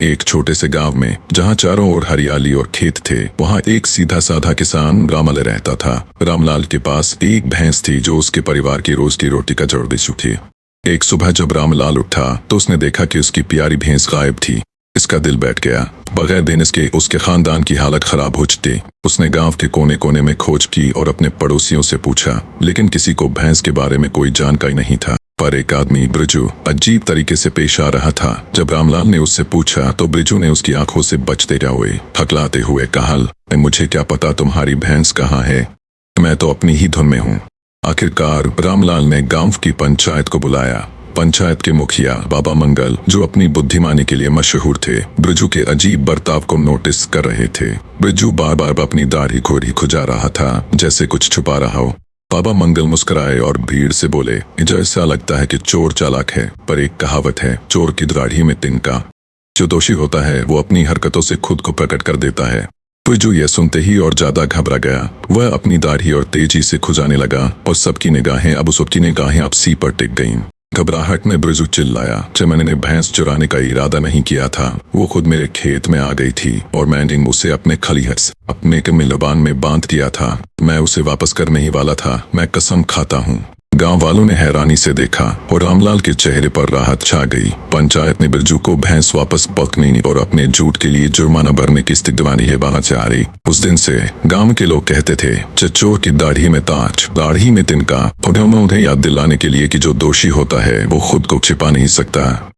एक छोटे से गांव में जहां चारों ओर हरियाली और खेत थे, वहां एक सीधा साधा किसान रामलाल रहता था। रामलाल के पास एक भैंस थी जो उसके परिवार की रोज की रोटी का जड़ बिछू थी। एक सुबह जब रामलाल उठा तो उसने देखा कि उसकी प्यारी भैंस गायब थी। इसका दिल बैठ गया। बगैर दिन इसके उसके खानदान की हालत खराब हो चुकी। उसने गांव के कोने कोने में खोज की और अपने पड़ोसियों से पूछा, लेकिन किसी को भैंस के बारे में कोई जानकारी नहीं था। पर एक आदमी ब्रिजू अजीब तरीके से पेश आ रहा था। जब रामलाल ने उससे पूछा तो ब्रिजू ने उसकी आंखों से बचते हुए हकलाते हुए कहा, मुझे क्या पता तुम्हारी भैंस कहाँ है, मैं तो अपनी ही धुन में हूँ। आखिरकार रामलाल ने गांव की पंचायत को बुलाया। पंचायत के मुखिया बाबा मंगल, जो अपनी बुद्धिमानी के लिए मशहूर थे, ब्रिजू के अजीब बर्ताव को नोटिस कर रहे थे। ब्रिजू बार बार अपनी दाढ़ी खोरी खुजा रहा था, जैसे कुछ छुपा रहा हो। बाबा मंगल मुस्कुराए और भीड़ से बोले, मुझे ऐसा लगता है कि चोर चालाक है, पर एक कहावत है, चोर की दाढ़ी में तिनका। जो दोषी होता है वो अपनी हरकतों से खुद को प्रकट कर देता है। ब्रिजू यह सुनते ही और ज्यादा घबरा गया। वह अपनी दाढ़ी और तेजी से खुजाने लगा और सबकी निगाहें अब सी पर टिक गईं। घबराहट में ब्रिजू चिल्लाया, जब मैंने भैंस चुराने का इरादा नहीं किया था, वो खुद मेरे खेत में आ गई थी और मैंने उसे अपने खलिहस अपने के मिलबान में बांध दिया था। मैं उसे वापस करने ही वाला था, मैं कसम खाता हूँ। गांव वालों ने हैरानी से देखा और रामलाल के चेहरे पर राहत छा गई। पंचायत ने ब्रिजू को भैंस वापस पकड़ने और अपने झूठ के लिए जुर्माना भरने की स्थिति दिवानी है बात से आ रही। उस दिन से गांव के लोग कहते थे, चोर की दाढ़ी में ताज, दाढ़ी में तिनका। उन्हें याद दिलाने के लिए कि जो दोषी होता है वो खुद को छिपा नहीं सकता।